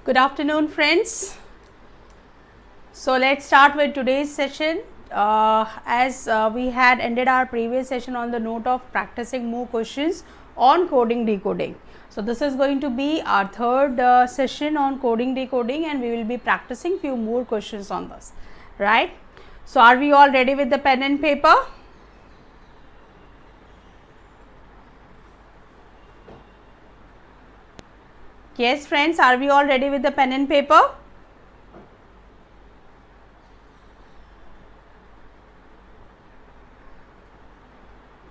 Good afternoon, friends. So let's start with today's session. As we had ended our previous session on the note of practicing more questions on coding decoding. So this is going to be our third session on coding decoding, and we will be practicing few more questions on this, right? So are we all ready with the pen and paper? Yes, friends, are we all ready with the pen and paper?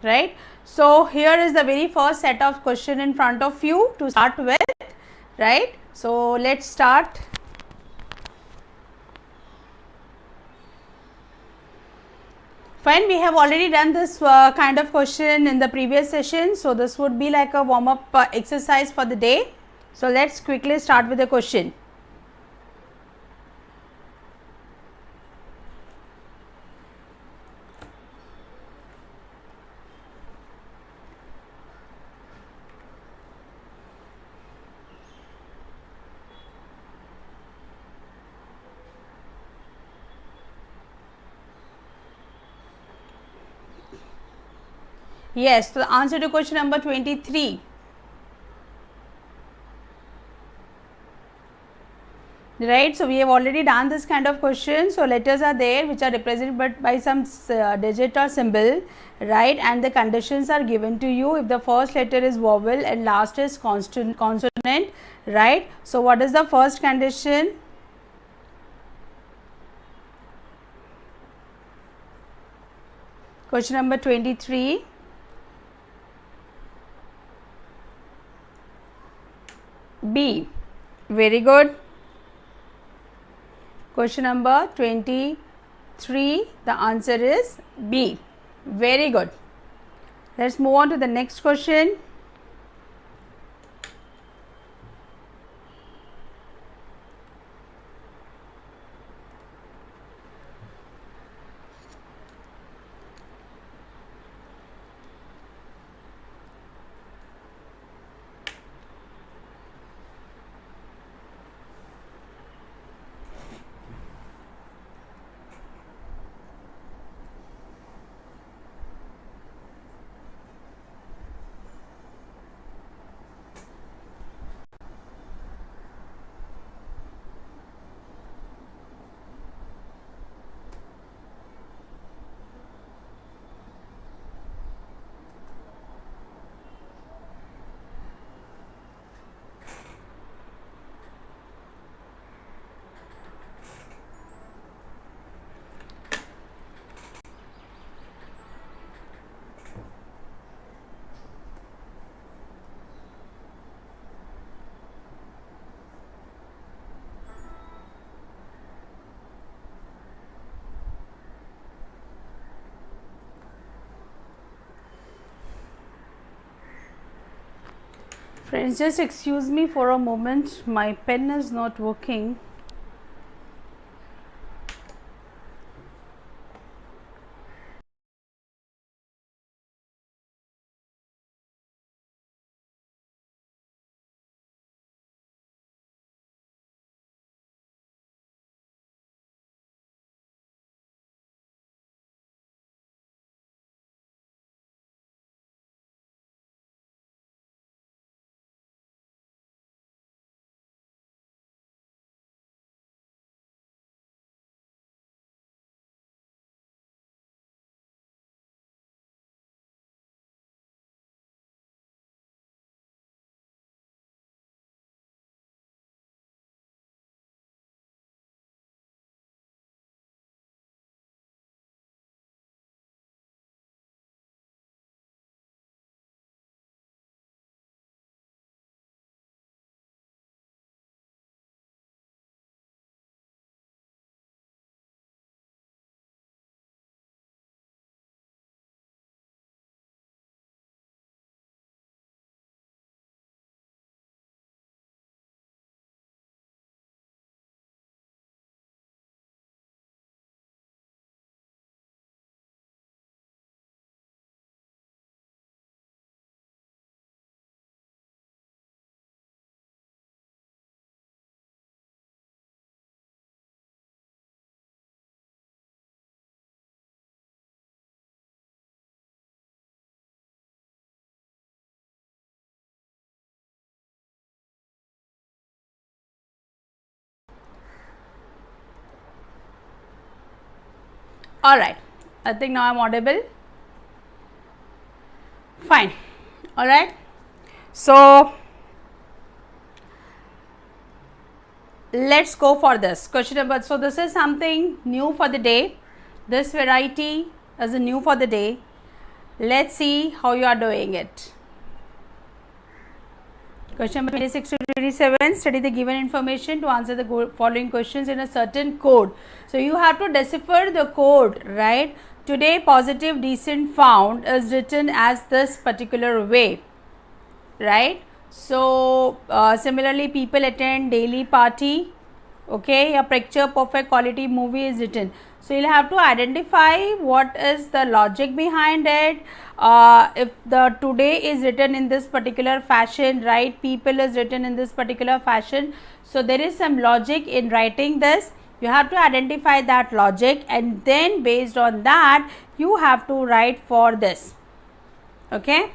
Right. So here is the very first set of question in front of you to start with, right? So let's start. Fine, we have already done this kind of question in the previous session, so this would be like a warm up exercise for the day. So let's quickly start with the question. Yes, so the answer to question number 23. Right, so we have already done this kind of question. So letters are there which are represented by some digit or symbol, right, and the conditions are given to you if the first letter is vowel and last is consonant, right. So what is the first condition? Question number 23. B. Very good. Question number 23, the answer is B. Very good. Let's move on to the next question. Friends, just excuse me for a moment, my pen is not working. All right, I think now I'm audible. Fine. All right, so let's go for this question number. So this is something new for the day. This variety is a new for the day. Let's see how you are doing it. Question number 26 to 27. Study the given information to answer the following questions in a certain code. So you have to decipher the code, right? Today positive decent found is written as this particular way, right? So similarly, people attend daily party. Okay, a picture perfect quality movie is written. So you'll have to identify what is the logic behind it. If the today is written in this particular fashion, right, people is written in this particular fashion, so there is some logic in writing this. You have to identify that logic, and then based on that you have to write for this. Okay.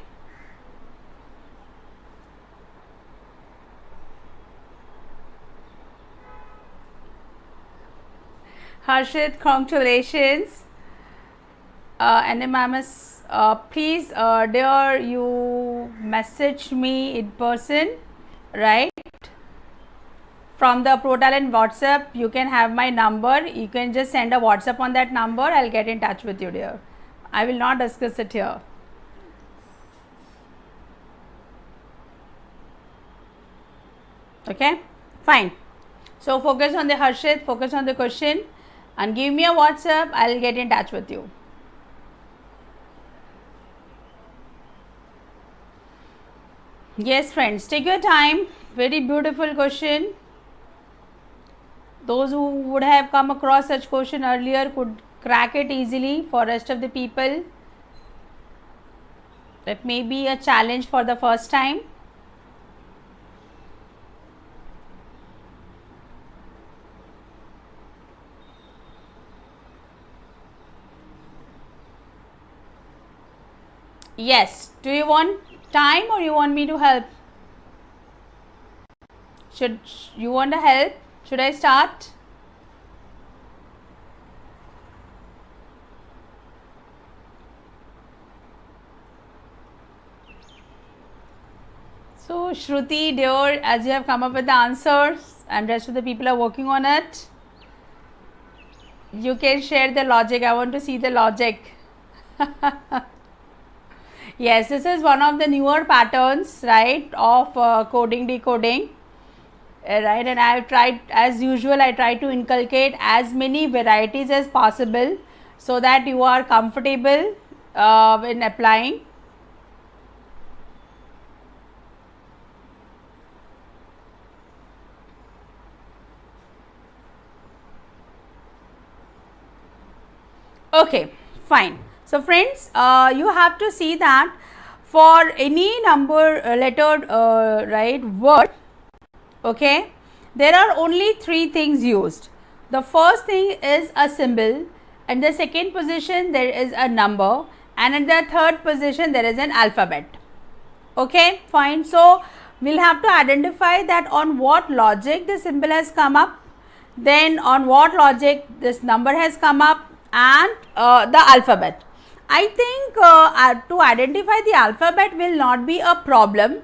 Harshit, congratulations. NMMS, please, dear, you message me in person, right? From the ProTalent WhatsApp, you can have my number. You can just send a WhatsApp on that number. I'll get in touch with you, dear. I will not discuss it here. Okay, fine. So focus on the Harshit, focus on the question, and give me a WhatsApp. I'll get in touch with you. Yes, friends, take your time. Very beautiful question. Those who would have come across such question earlier could crack it easily. For rest of the people, that may be a challenge for the first time. Yes, do you want time or you want me to help? Should you want to help? Should I start? So Shruti, dear, as you have come up with the answers and rest of the people are working on it, you can share the logic. I want to see the logic. Yes, this is one of the newer patterns, right, of coding decoding, right, and I have tried, as usual, I try to inculcate as many varieties as possible so that you are comfortable in applying. Okay, fine. So friends, you have to see that for any number lettered right word, okay, there are only three things used. The first thing is a symbol, and the second position there is a number, and in the third position there is an alphabet. Okay, fine. So we'll have to identify that on what logic the symbol has come up, then on what logic this number has come up, and the alphabet. I think to identify the alphabet will not be a problem.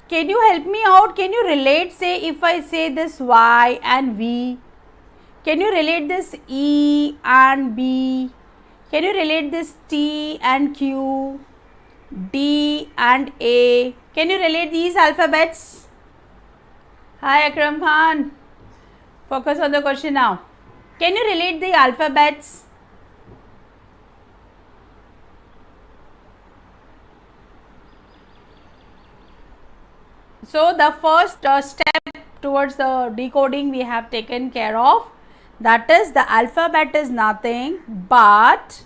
Can you help me out? Can you relate, say if I say this Y and V, can you relate this E and B? Can you relate this T and Q, D and A? Can you relate these alphabets? Hi Akram Khan, focus on the question now. Can you relate the alphabets? So the first step towards the decoding we have taken care of, that is the alphabet is nothing but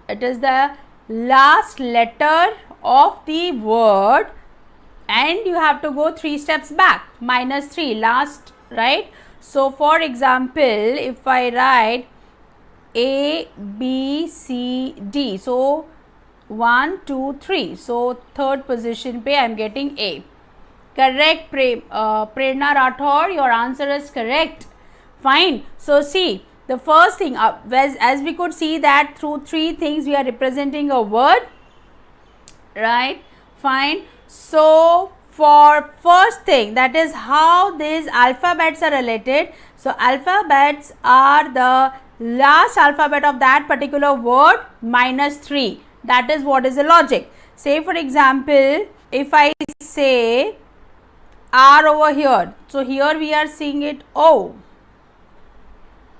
it is the last letter of the word, and you have to go 3 steps back, -3 last, right. So for example, if I write A, B, C, D, so 1, 2, 3, so third position pe I am getting A. Correct, Prerna Rathore, your answer is correct. Fine. So see, the first thing, as we could see that through three things we are representing a word, right? Fine. So for first thing, that is how these alphabets are related. So alphabets are the last alphabet of that particular word minus 3. That is what is the logic. Say for example, if I say R over here, so here we are seeing it O.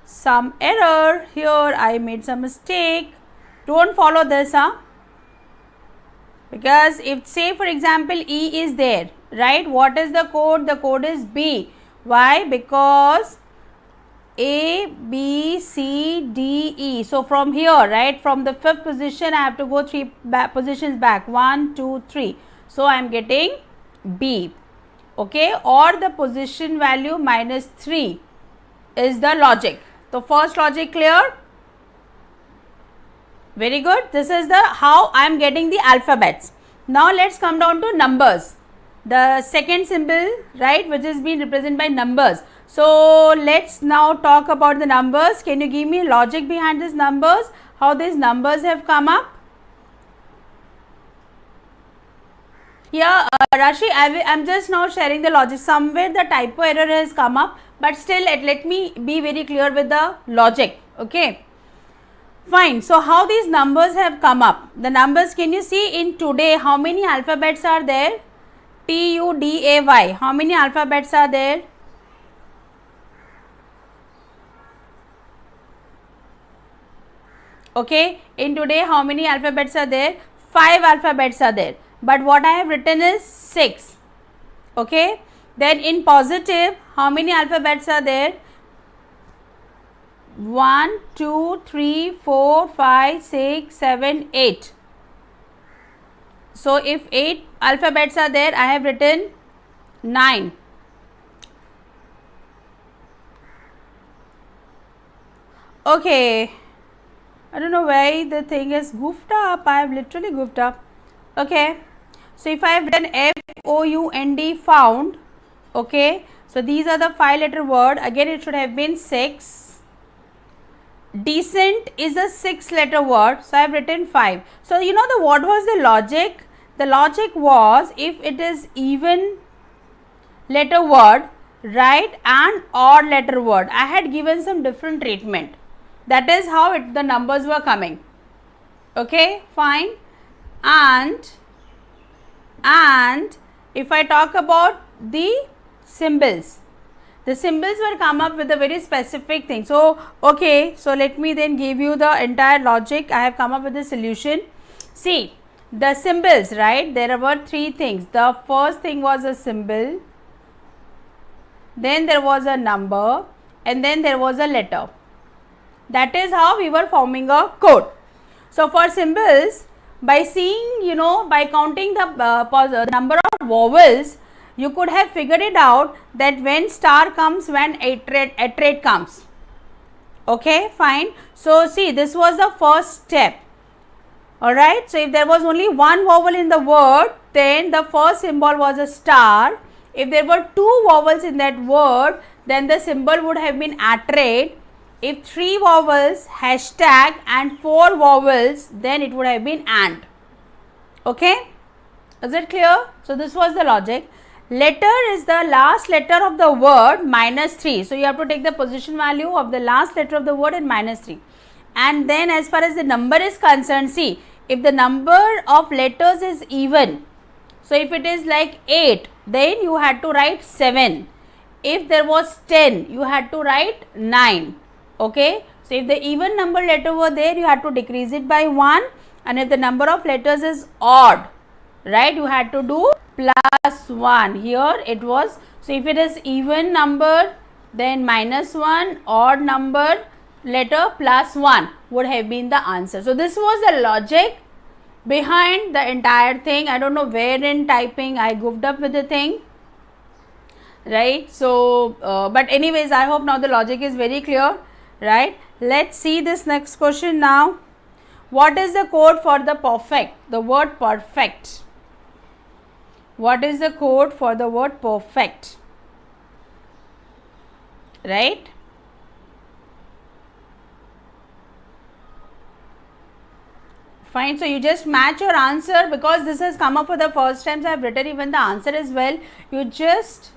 Some error here, I made some mistake. Don't follow this, because if say for example E is there, right? What is the code? The code is B. Why? Because A, B, C, D, E. So from here, right, from the 5th position, I have to go 3 positions back. 1, 2, 3. So I am getting B. Okay, or the position value minus 3 is the logic. So first logic clear? Very good. This is the how I am getting the alphabets. Now let's come down to numbers. The second symbol, right, which is being represented by numbers. So let's now talk about the numbers. Can you give me logic behind these numbers? How these numbers have come up? Yeah, Rashi, I'm just now sharing the logic. Somewhere the typo error has come up, but still let me be very clear with the logic. Okay. Fine. So how these numbers have come up? The numbers, can you see in today how many alphabets are there? TUDAY. How many alphabets are there? Okay. In today how many alphabets are there? 5 alphabets are there. But what I have written is 6. Okay. Then in positive, how many alphabets are there? 1, 2, 3, 4, 5, 6, 7, 8. So if 8 alphabets are there, I have written 9. Okay. I don't know why the thing is goofed up. I have literally goofed up. Okay. So if I have written FOUND, found. Okay. So these are the 5-letter word. Again, it should have been 6. Decent is a 6-letter word. So I have written 5. So you know what was the logic? The logic was if it is even letter word, right, and odd letter word, I had given some different treatment. That is how the numbers were coming. Okay, fine. And if I talk about the symbols, the symbols were come up with a very specific thing. So, okay, so let me then give you the entire logic. I have come up with the solution. See, the symbols, right, there were 3 things. The first thing was a symbol, then there was a number, and then there was a letter. That is how we were forming a code. So for symbols, by seeing, by counting the number of vowels, you could have figured it out that when star comes, when at comes. Okay, fine. So see, this was the first step. Alright, so if there was only one vowel in the word, then the first symbol was a star. If there were 2 vowels in that word, then the symbol would have been @. If 3 vowels, hashtag, and 4 vowels, then it would have been and. Okay, is it clear? So this was the logic. Letter is the last letter of the word minus 3. So you have to take the position value of the last letter of the word and minus 3. And then as far as the number is concerned, see, if the number of letters is even, so if it is like 8, then you had to write 7. If there was 10, you had to write 9. Okay, so if the even number letter were there, you had to decrease it by 1, and if the number of letters is odd, right, you had to do plus 1. Here it was, so if it is even number, then minus 1, odd number letter plus 1 would have been the answer. So this was the logic behind the entire thing. I don't know where in typing I goofed up with the thing, right? So but anyways, I hope now the logic is very clear, right? Let's see this next question now. What is the code for the perfect? The word perfect. What is the code for the word perfect? Right? Fine. So you just match your answer, because this has come up for the first time. So I have written even the answer as well. You just,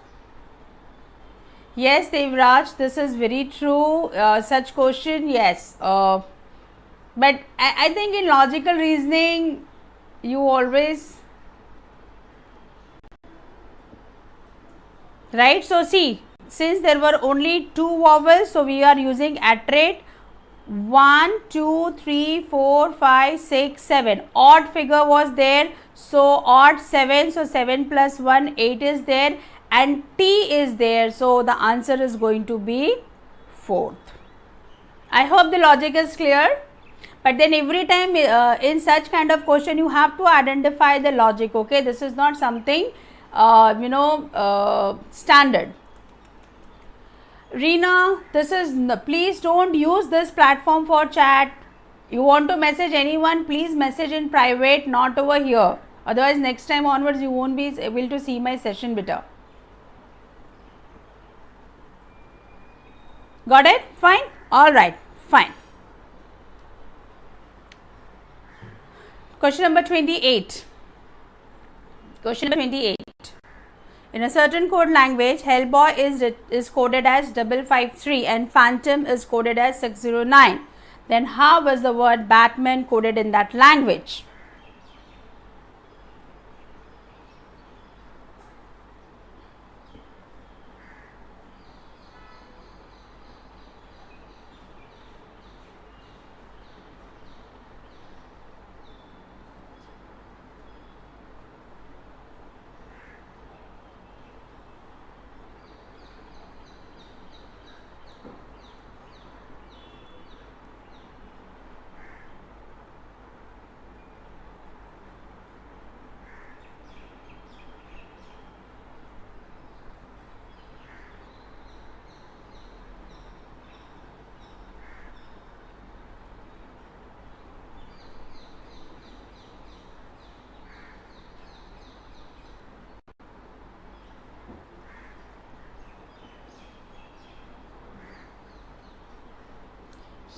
yes, Devraj, this is very true. Such question, yes. But I think in logical reasoning, you always, right? So see, since there were only two vowels, so we are using iterate. 1, 2, 3, 4, 5, 6, 7. Odd figure was there, so odd 7. So 7 plus 1, 8 is there, and T is there. So the answer is going to be 4th. I hope the logic is clear. But then every time in such kind of question, you have to identify the logic. Okay, this is not something standard. Reena, this is, please don't use this platform for chat. You want to message anyone, please message in private, not over here. Otherwise, next time onwards, you won't be able to see my session better. Got it? Fine? Alright, fine. Question number 28. Question number 28. In a certain code language, Hellboy is coded as 553 and Phantom is coded as 609. Then how was the word Batman coded in that language?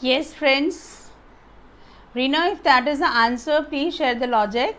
Yes, friends. Reena, if that is the answer, please share the logic.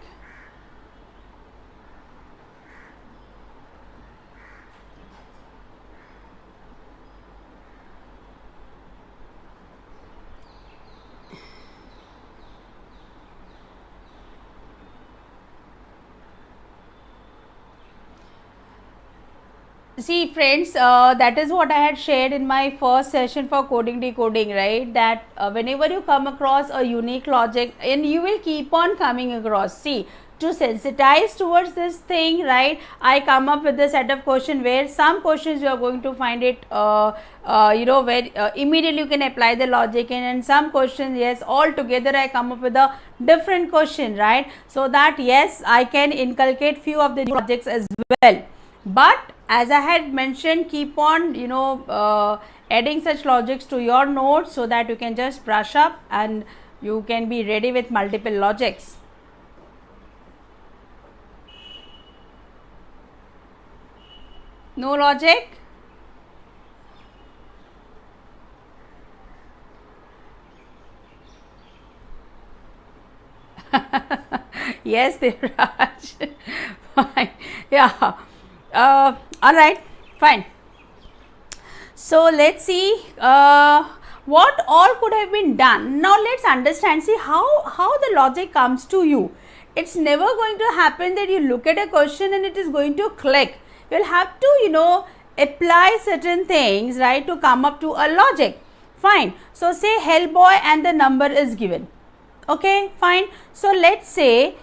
See friends, that is what I had shared in my first session for coding decoding, right? That whenever you come across a unique logic, and you will keep on coming across, see, to sensitize towards this thing, right, I come up with a set of question where some questions you are going to find it where immediately you can apply the logic in, and some questions, yes, all together I come up with a different question, right? So that yes, I can inculcate few of the new logics as well. But as I had mentioned, keep on adding such logics to your notes so that you can just brush up and you can be ready with multiple logics. No logic? Yes, Devraj. Fine. Yeah. All right. Fine. So let's see what all could have been done. Now let's understand. See how the logic comes to you. It's never going to happen that you look at a question and it is going to click. You'll have to apply certain things, right, to come up to a logic. Fine. So say Hellboy and the number is given. Okay, fine. So let's say,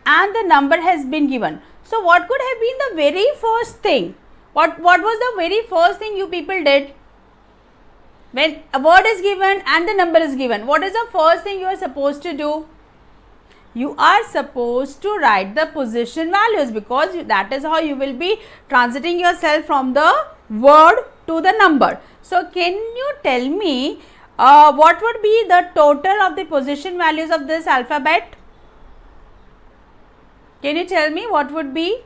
and the number has been given. So what could have been the very first thing? What was the very first thing you people did? When a word is given and the number is given, what is the first thing you are supposed to do? You are supposed to write the position values, because that is how you will be transiting yourself from the word to the number. So can you tell me what would be the total of the position values of this alphabet? Can you tell me what would be?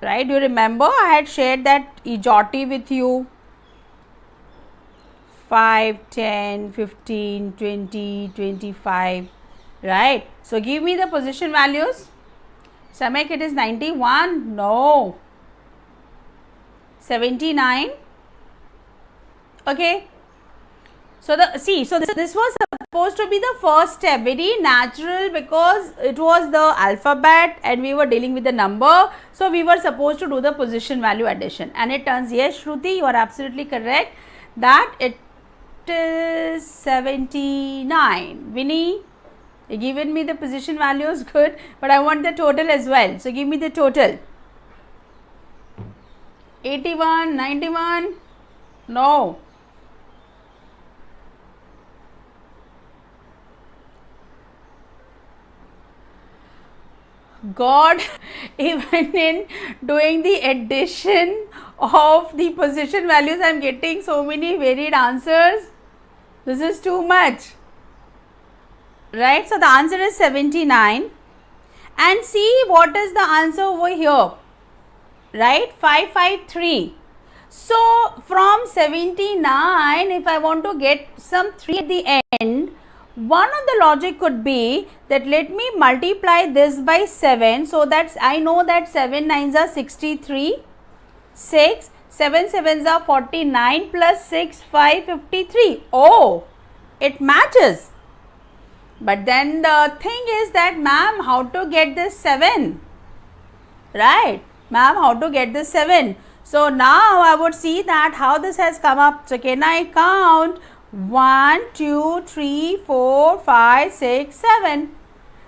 right? You remember I had shared that EJOTI with you. 5, 10, 15, 20, 25, right? So give me the position values. Samek, it is 91. No. 79. Okay. So this was supposed to be the first step, very natural, because it was the alphabet and we were dealing with the number. So we were supposed to do the position value addition, and it turns, yes, Shruti, you are absolutely correct that it is 79. Vinny, you given me the position values, good, but I want the total as well. So give me the total. 81, 91, no. God, even in doing the addition of the position values, I am getting so many varied answers. This is too much, right? So the answer is 79, and see what is the answer over here, right? 553. So from 79, if I want to get some 3 at the end, one of the logic could be that let me multiply this by 7, so that I know that 7 9s are 63, 6, 7 7s are 49 plus 6, 5, 53. Oh, it matches. But then the thing is that, ma'am, how to get this 7? Right? Ma'am, how to get this 7? So now I would see that how this has come up. So can I count 1, 2, 3, 4, 5, 6, 7.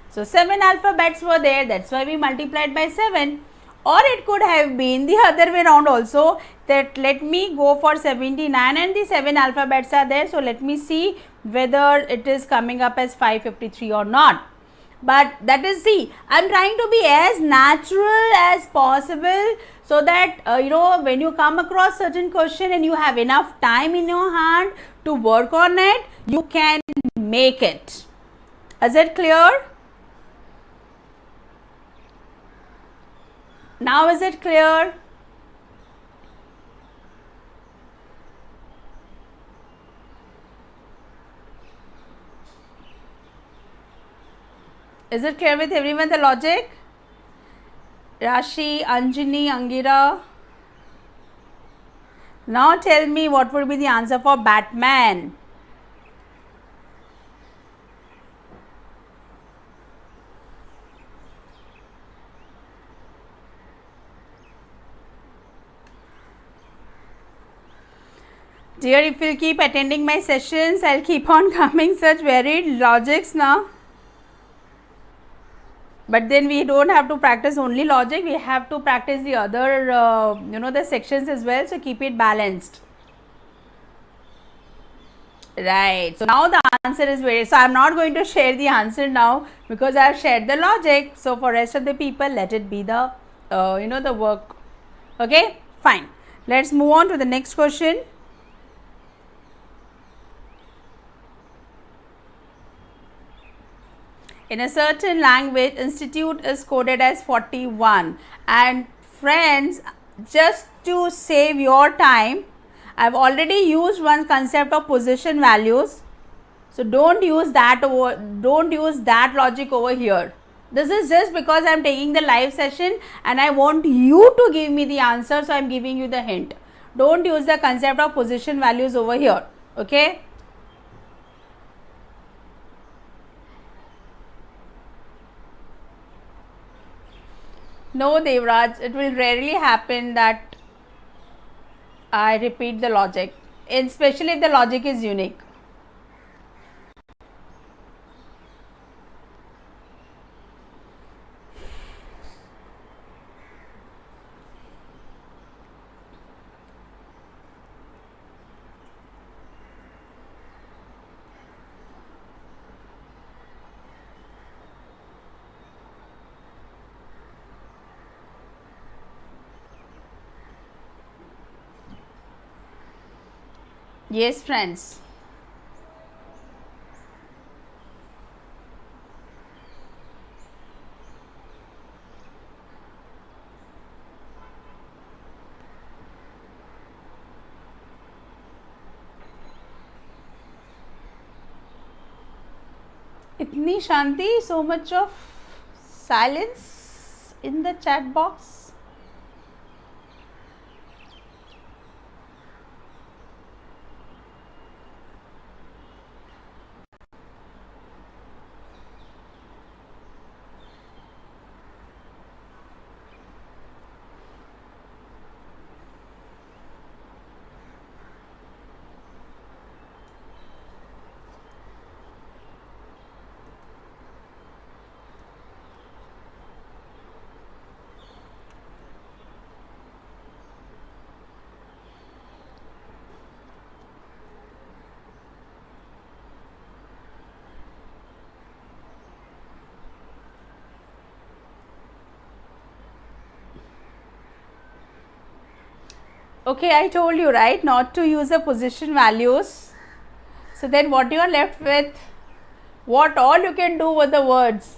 So 7 alphabets were there, that's why we multiplied by 7. Or it could have been the other way around also, that let me go for 79 and the 7 alphabets are there. So let me see whether it is coming up as 553 or not. But that is, see, I am trying to be as natural as possible, so that when you come across certain question and you have enough time in your hand to work on it, you can make it. Is it clear? Now is it clear? Is it clear with everyone, the logic? Rashi, Anjani, Angira. Now tell me what would be the answer for Batman. Dear, if you'll keep attending my sessions, I'll keep on coming such varied logics now. But then we don't have to practice only logic, we have to practice the other, the sections as well. So keep it balanced. Right. So now the answer is very, so I am not going to share the answer now because I have shared the logic. So for rest of the people, let it be the, the work. Okay, fine. Let's move on to the next question. In a certain language, institute is coded as 41. And friends, just to save your time, I have already used one concept of position values. So don't use that logic over here. This is just because I am taking the live session and I want you to give me the answer, so I am giving you the hint. Don't use the concept of position values over here. Okay. No, Devraj, it will rarely happen that I repeat the logic, especially if the logic is unique. Yes, friends. इतनी शांति, so much of silence in the chat box. Okay, I told you, right, not to use the position values. So then what you are left with, what all you can do with the words?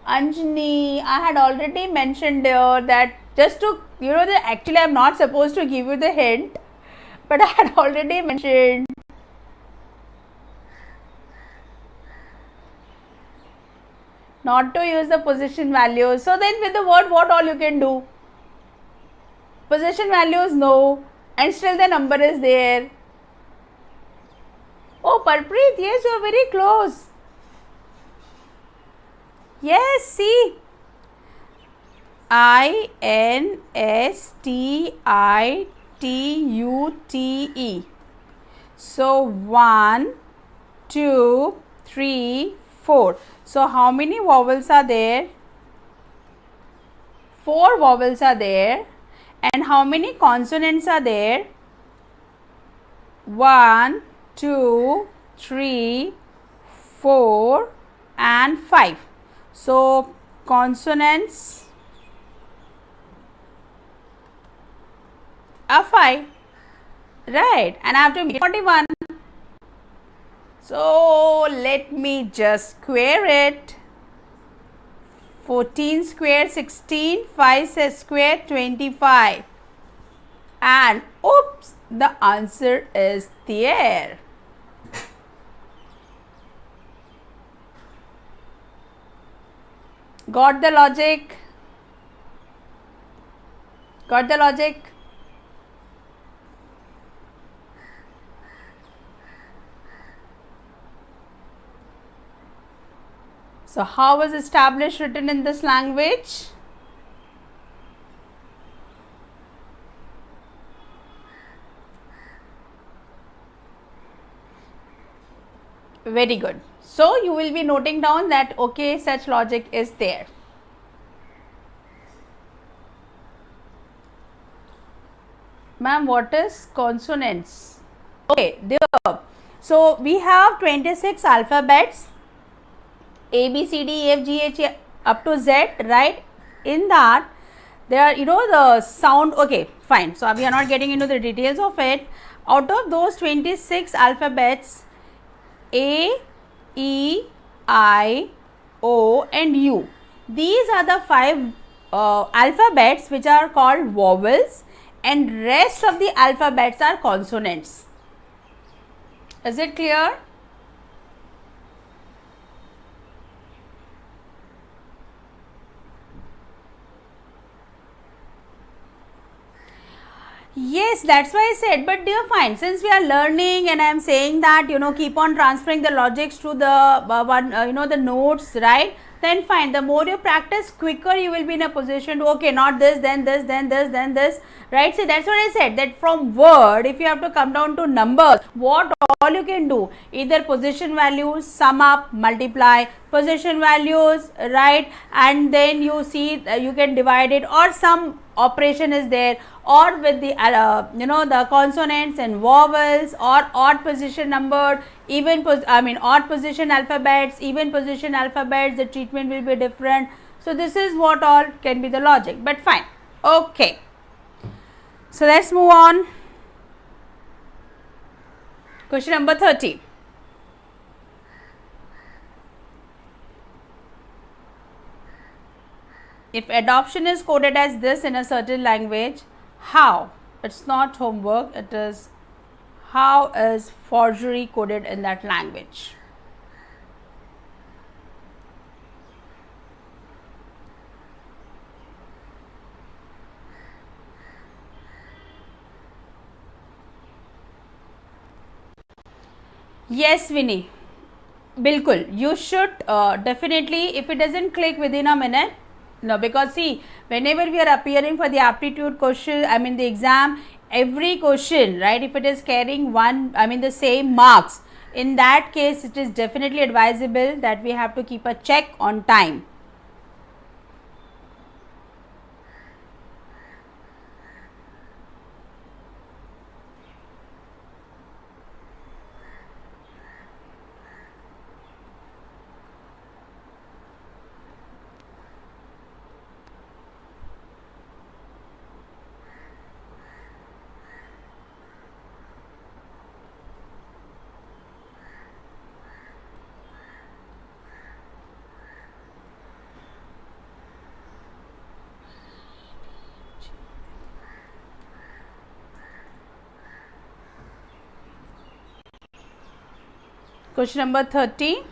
Anjani, I had already mentioned here that just to, that actually I am not supposed to give you the hint, but I had already mentioned. Not to use the position values. So then with the word, what all you can do? Position values, no, and still the number is there. Oh, Parpreet, yes, you are very close. Yes, see. INSTITUTE. So 1, 2, 3, 4. So how many vowels are there? 4 vowels are there. And how many consonants are there? 1, 2, 3, 4 and 5. So consonants are 5, right, and I have to make 41. So let me just square it. 14 square 16, 5 square 25, and oops, the answer is there. Got the logic? Got the logic? So how was established written in this language? Very good. So you will be noting down that okay, such logic is there. Ma'am, what is consonants? Okay, there. So we have 26 alphabets, A, B, C, D, E, F, G, H, up to Z, right? In that, there are, the sound, okay, fine. So we are not getting into the details of it. Out of those 26 alphabets, A, E, I, O and U. These are the 5 alphabets which are called vowels, and rest of the alphabets are consonants. Is it clear? Yes, that's why I said, but dear, fine, since we are learning and I am saying that, keep on transferring the logics to the the notes, right? Then fine, the more you practice, quicker you will be in a position to, okay, not this, then this, then this, then this, right? So that's what I said, that from word, if you have to come down to numbers, what all you can do, either position values, sum up, multiply, position values, right? And then you see, you can divide it, or some operation is there, or with the the consonants and vowels, or odd position numbered, odd position alphabets, even position alphabets, the treatment will be different. So this is what all can be the logic, but fine. Okay, so let's move on. Question number 30. If adoption is coded as this in a certain language, how? It's not homework, it is how is forgery coded in that language? Yes, Vinny. Bilkul, you should definitely, if it doesn't click within a minute, no, because see, whenever we are appearing for the aptitude question, I mean the exam, every question, right, if it is carrying one, I mean the same marks, in that case it is definitely advisable that we have to keep a check on time. Question number 30.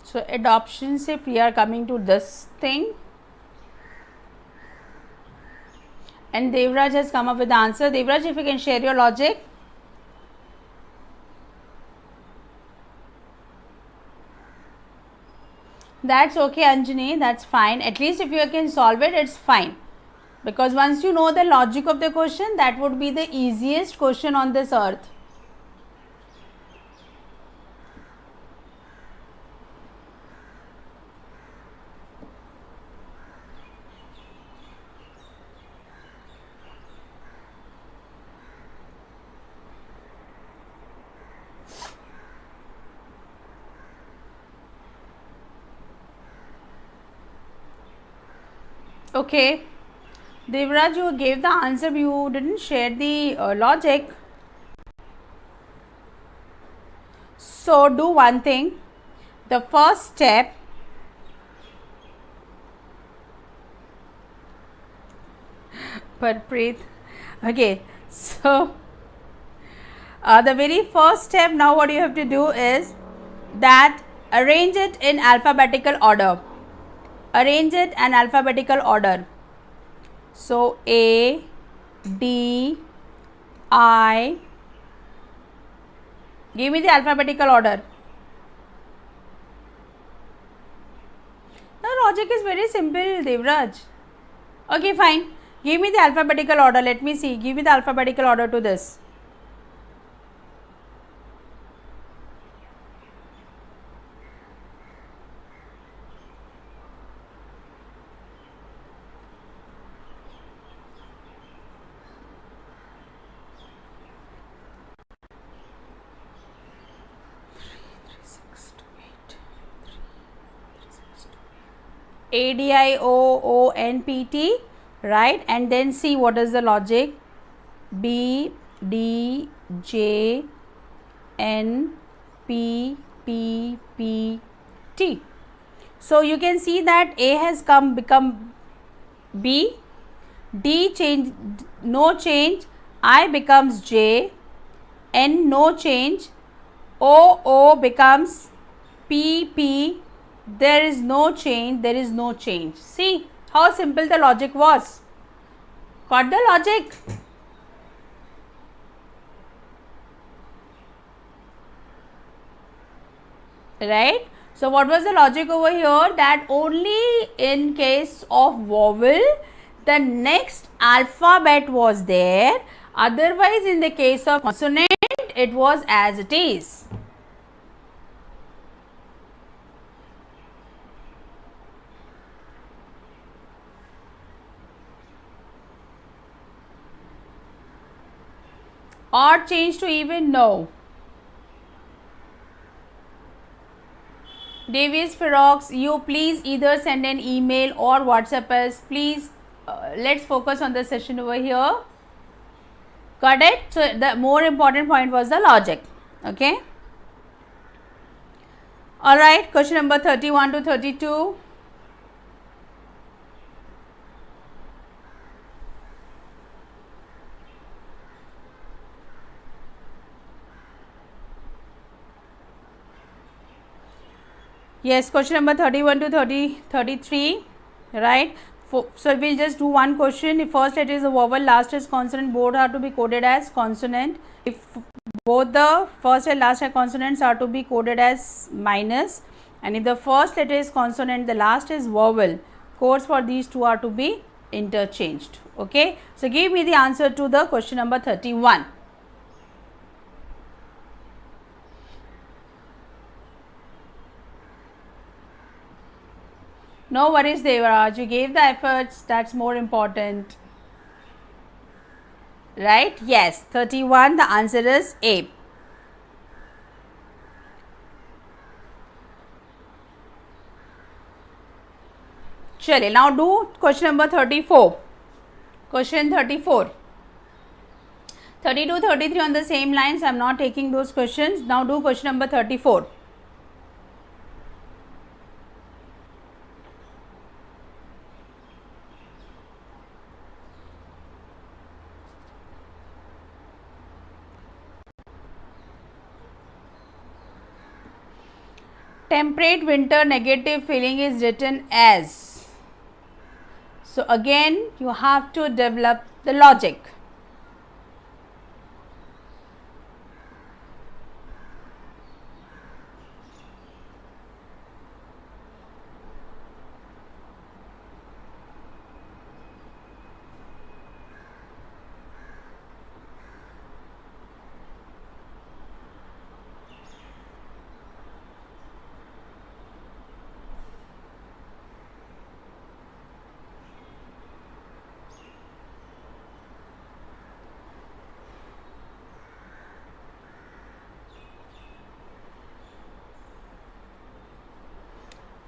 So, adoptions, if we are coming to this thing, and Devraj has come up with the answer. Devraj, if you can share your logic. That's okay, Anjani, that's fine. At least if you can solve it, it's fine. Because once you know the logic of the question, that would be the easiest question on this earth. Okay, Devraj, you gave the answer, you didn't share the logic. So, do one thing. The first step, Parpreet. Okay, so the very first step, now what you have to do is that arrange it in alphabetical order. Arrange it in alphabetical order. So, A, D, I. Give me the alphabetical order. The logic is very simple, Devraj. Okay, fine. Give me the alphabetical order. Let me see. Give me the alphabetical order to this. ADIOONPT, right? And then see what is the logic. B, D, J, N, P, P, P, T. So you can see that A has become B, D change, no change, I becomes J, N no change, O becomes P, P, there is no change, there is no change. See how simple the logic was. Got the logic? Right? So, what was the logic over here? That only in case of vowel, the next alphabet was there. Otherwise, in the case of consonant, it was as it is. Or change to even? No. Davies Ferox, you please either send an email or WhatsApp us. Please, let's focus on the session over here. Got it? So, the more important point was the logic. Okay. Alright, question number 31 to 32. Yes, question number 31 to 33, right? So we'll just do one question. If first letter is a vowel, last is consonant, both are to be coded as consonant. If both the first and last are consonants, are to be coded as minus, and if the first letter is consonant, the last is vowel, codes for these two are to be interchanged. Okay, so give me the answer to the question number 31. No worries, Devaraj, you gave the efforts, that's more important. Right? Yes, 31, the answer is A. Chale, now do question number 34. Question 34. 32, 33 on the same lines, I am not taking those questions. Now do question number 34. Temperate winter negative feeling is written as. So again you have to develop the logic.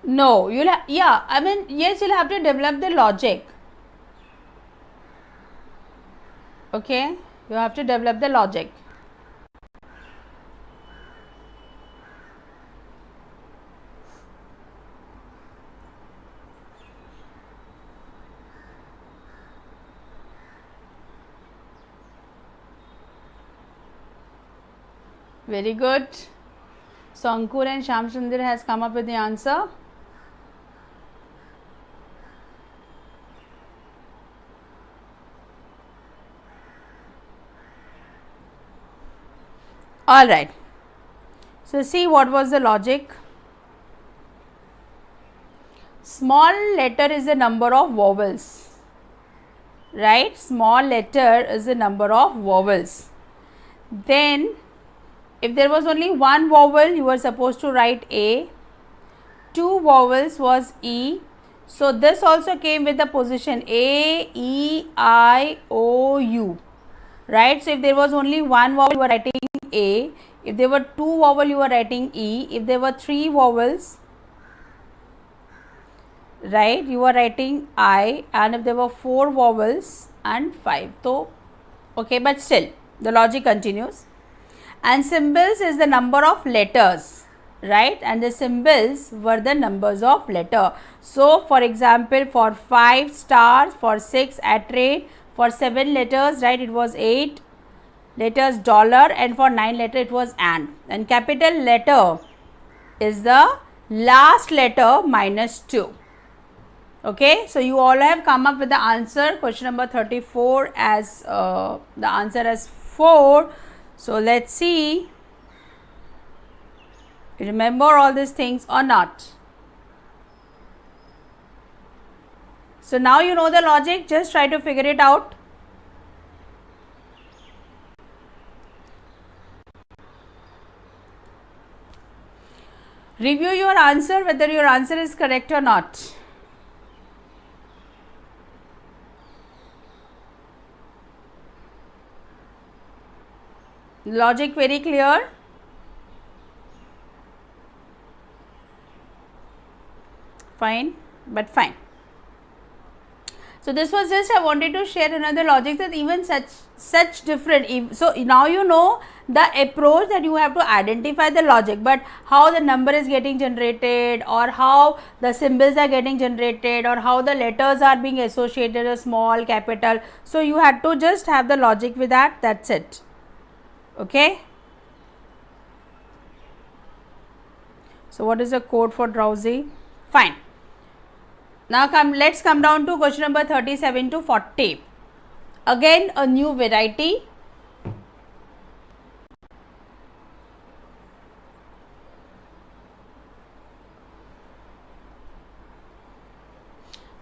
No, you'll yes, you'll have to develop the logic. Okay, you have to develop the logic. Very good. So Ankur and Shyam Sundar has come up with the answer. All right. So see what was the logic. Small letter is the number of vowels, right? Small letter is the number of vowels. Then if there was only one vowel, you were supposed to write A. Two vowels was E. So this also came with the position A, E, I, O, U, right? So if there was only one vowel, you were writing A. If there were two vowels, you were writing E. If there were three vowels, right, you are writing I, and if there were four vowels and five. So okay, but still the logic continues. And symbols is the number of letters, right, and the symbols were the numbers of letter. So for example, for 5 stars, for 6 at rate, for 7 letters, right, it was 8 letters dollar, and for 9 letter it was and capital letter is the last letter minus 2. Okay, so you all have come up with the answer. Question number 34 as the answer as 4. So let's see, remember all these things or not. So now you know the logic, just try to figure it out. Review your answer, whether your answer is correct or not. Logic very clear. Fine, but fine. So this was just, I wanted to share another logic that even such different. So now you know the approach that you have to identify the logic, but how the number is getting generated, or how the symbols are getting generated, or how the letters are being associated as small, capital. So you had to just have the logic with that. That's it. Okay. So what is the code for drowsy? Fine. Now let's come down to question number 37 to 40. Again a new variety.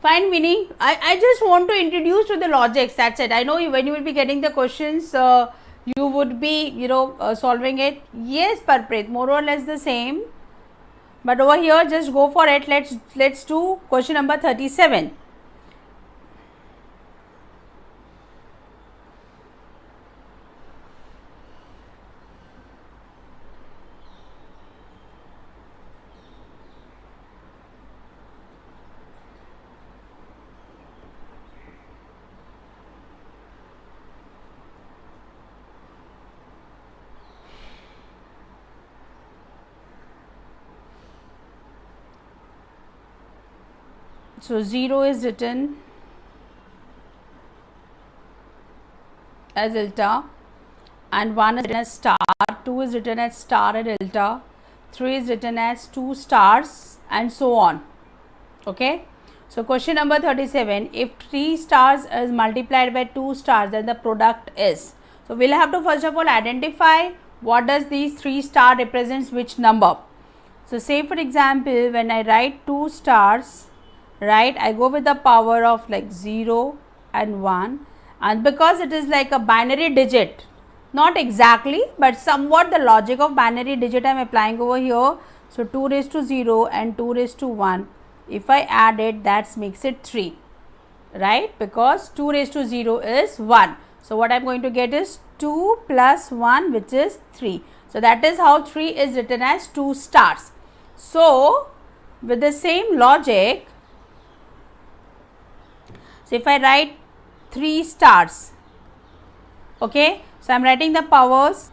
Fine, Vinny. I just want to introduce to the logics. That's it. I know when you will be getting the questions, you would be, solving it. Yes, Parpreet, more or less the same. But over here, just go for it. Let's do question number 37. So 0 is written as delta, and 1 is written as star, 2 is written as star and delta, 3 is written as 2 stars, and so on. Okay. So question number 37, if 3 stars is multiplied by 2 stars, then the product is. So we'll have to first of all identify what does these 3 star represents which number. So say for example, when I write 2 stars, right, I go with the power of like 0 and 1, and because it is like a binary digit, not exactly but somewhat the logic of binary digit I am applying over here. So 2 raised to 0 and 2 raised to 1, if I add it, that makes it 3, right, because 2 raised to 0 is 1. So what I am going to get is 2 plus 1, which is 3. So that is how 3 is written as 2 stars. So with the same logic, so if I write 3 stars, okay, so I am writing the powers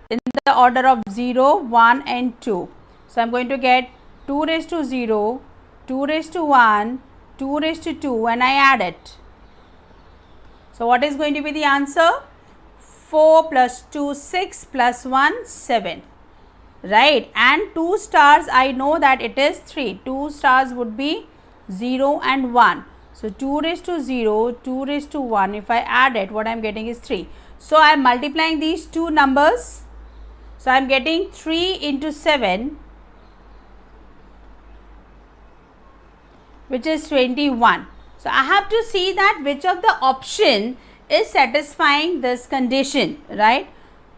in the order of 0, 1 and 2. So I am going to get 2 raised to 0, 2 raised to 1, 2 raised to 2, and I add it. So what is going to be the answer? 4 plus 2, 6 plus 1, 7. Right, and 2 stars I know that it is 3. 2 stars would be 0 and 1. So 2 raised to 0, 2 raised to 1, if I add it, what I am getting is 3. So I am multiplying these two numbers. So I am getting 3 into 7, which is 21. So I have to see that which of the option is satisfying this condition, right?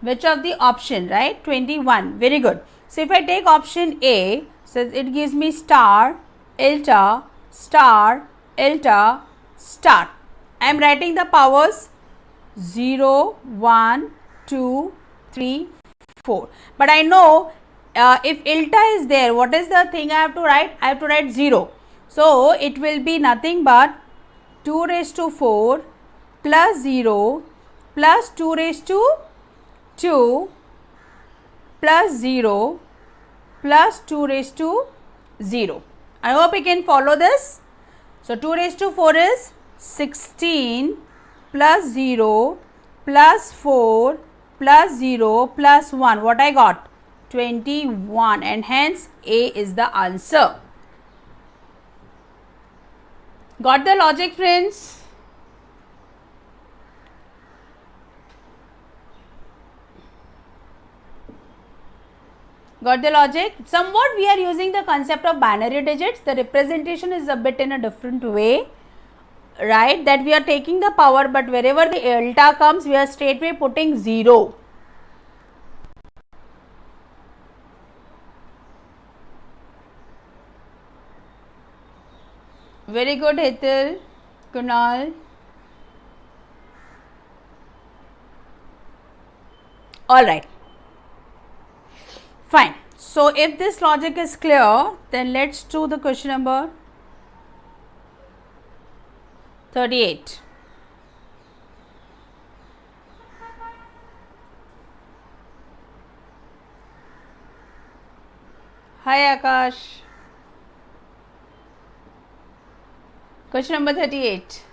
Which of the option, right? 21. Very good. So if I take option A, so it gives me star, delta, star, delta, star. I am writing the powers 0, 1, 2, 3, 4. But I know if delta is there, what is the thing I have to write? I have to write 0. So it will be nothing but 2 raised to 4 plus 0 plus 2 raised to 2 plus 0 plus 2 raised to 0. I hope you can follow this. So 2 raised to 4 is 16 plus 0 plus 4 plus 0 plus 1. What I got? 21, and hence A is the answer. Got the logic, friends? Got the logic? Somewhat we are using the concept of binary digits. The representation is a bit in a different way, right? That we are taking the power, but wherever the delta comes, we are straightway putting 0. Very good, Hitil, Kunal. Alright. Fine. So if this logic is clear, then let's do the question number 38. Hi Akash. Question number 38.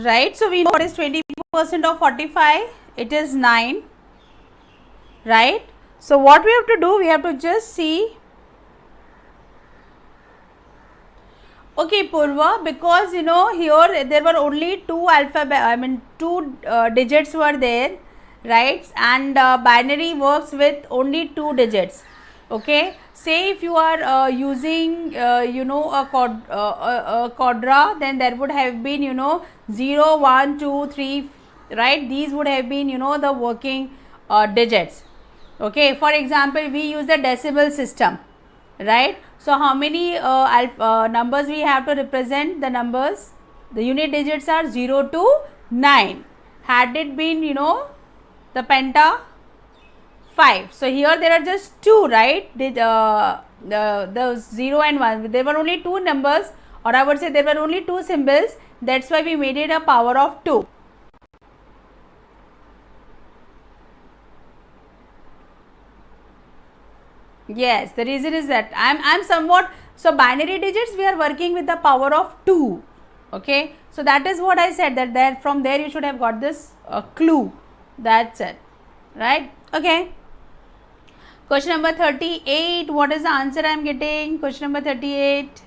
right? So we know what is 20% of 45, it is 9, right? So what we have to do, we have to just see, okay Purva, because you know here there were only two digits were there, right? And binary works with only 2 digits. Okay, say if you are using you know a quadra, then there would have been, you know, 0 1 2 3, right? These would have been, you know, the working digits. Okay, for example, we use the decimal system, right? So how many numbers we have to represent the numbers? The unit digits are 0 to 9. Had it been, you know, the penta, 5. So here there are just 2, right? The 0 and 1. There were only 2 numbers, or I would say there were only 2 symbols. That's why we made it a power of 2. Yes, the reason is that I'm somewhat, so binary digits we are working with the power of 2. Okay, so that is what I said, that from there you should have got this clue. That's it, right? Okay. Question number 38. What is the answer I am getting? Question number 38.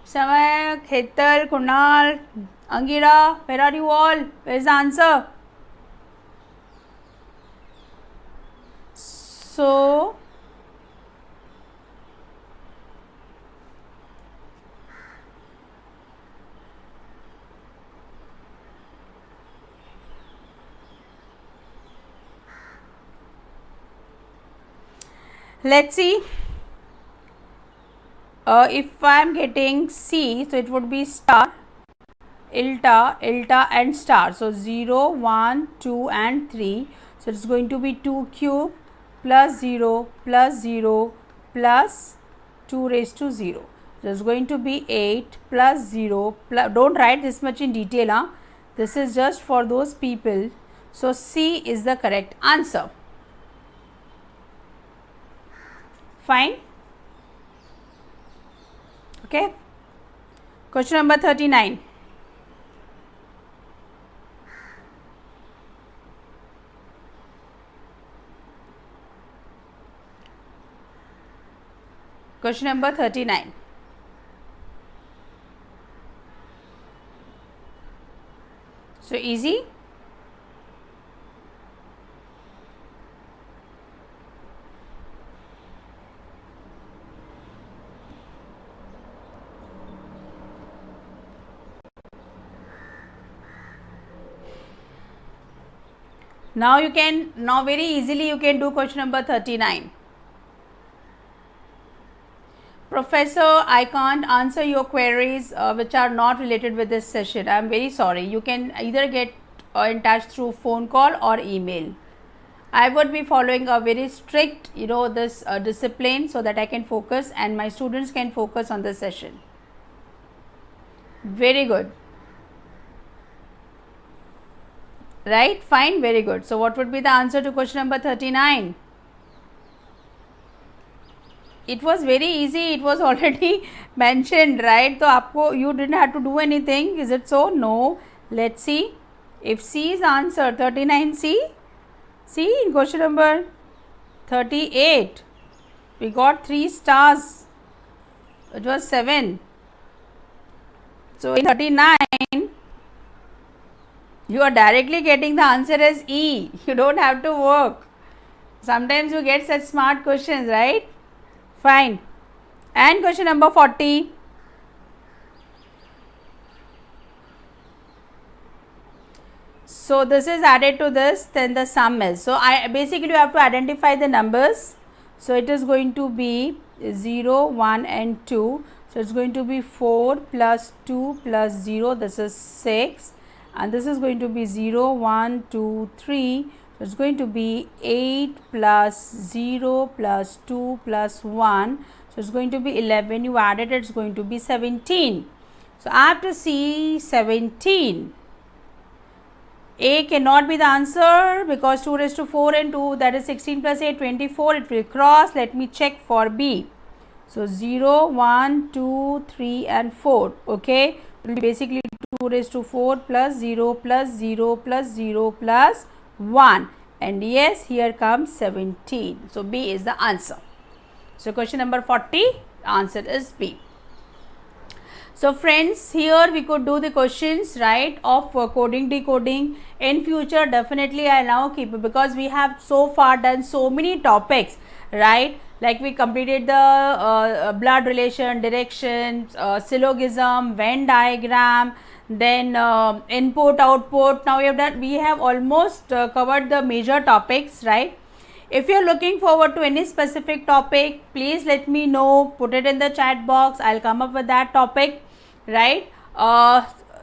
Samay, Khetal, Kunal, Angira, where are you all? Where is the answer? So, let's see. If I am getting C, so it would be star, ilta and star. So 0, 1, 2 and 3. So it's going to be 2 cube plus 0 plus 0 plus 2 raised to 0. So it's going to be 8 plus 0 plus, don't write this much in detail, huh? This is just for those people. So C is the correct answer. Fine. Okay. Question number 39. Question number 39. So easy. Now you can, now very easily you can do question number 39. Professor, I can't answer your queries which are not related with this session. I am very sorry. You can either get in touch through phone call or email. I would be following a very strict, you know, this discipline, so that I can focus and my students can focus on this session. Very good. Right? Fine. Very good. So what would be the answer to question number 39? It was very easy. It was already mentioned, right? So aapko, you didn't have to do anything. Is it so? No. Let's see. If C is answer 39C, see in question number 38, we got 3 stars. It was 7. So in 39, you are directly getting the answer as E. You don't have to work. Sometimes you get such smart questions, right? Fine. And question number 40. So this is added to this, then the sum is. So I basically you have to identify the numbers. So it is going to be 0, 1 and 2. So it's going to be 4 plus 2 plus 0. This is 6. And this is going to be 0, 1, 2, 3. So it's going to be 8 plus 0 plus 2 plus 1. So it's going to be 11. You add it, it's going to be 17. So I have to see 17. A cannot be the answer because 2 raised to 4 and 2, that is 16 plus 8, 24. It will cross. Let me check for B. So 0, 1, 2, 3 and 4. Okay, it will be basically 2 raised to 4 plus 0 plus 0 plus 0 plus 1, and yes, here comes 17. So B is the answer. So question number 40, answer is B. So friends, here we could do the questions, right, of coding, decoding. In future, definitely I now keep it, because we have so far done so many topics, right? Like we completed the blood relation, directions, syllogism, Venn diagram, then input, output. Now we have almost covered the major topics, right? If you are looking forward to any specific topic, please let me know, put it in the chat box. I'll come up with that topic, right,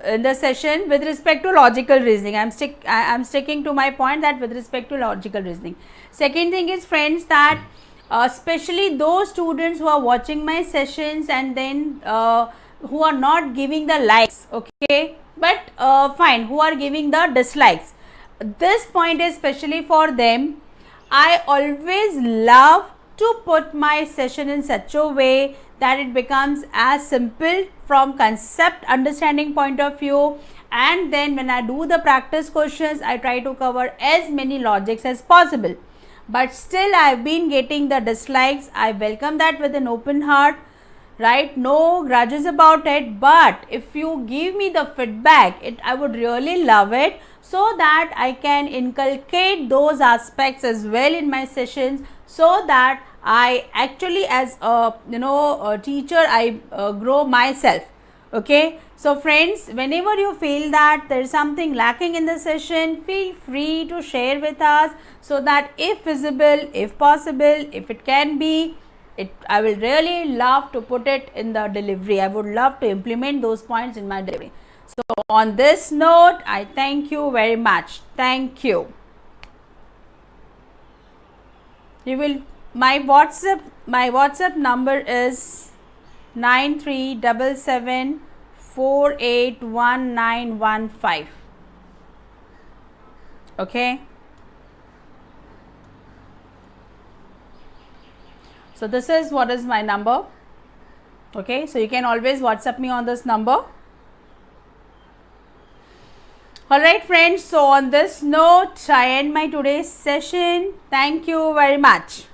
in the session. With respect to logical reasoning, I'm sticking to my point that with respect to logical reasoning. Second thing is, friends, that especially those students who are watching my sessions and then who are not giving the likes, okay, but fine, who are giving the dislikes, this point is specially for them. I always love to put my session in such a way that it becomes as simple from concept understanding point of view, and then when I do the practice questions, I try to cover as many logics as possible. But still I have been getting the dislikes. I welcome that with an open heart, right? No grudges about it, but if you give me the feedback, I would really love it, so that I can inculcate those aspects as well in my sessions, so that I actually, as a a teacher, I grow myself. Okay, so friends, whenever you feel that there is something lacking in the session, feel free to share with us, so that if feasible, if possible, if it can be, I will really love to put it in the delivery. I would love to implement those points in my delivery. So on this note, I thank you very much. Thank you. You will, my WhatsApp number is 9377481915. Okay. So this is what is my number. Okay, so you can always WhatsApp me on this number. Alright friends, so on this note, I end my today's session. Thank you very much.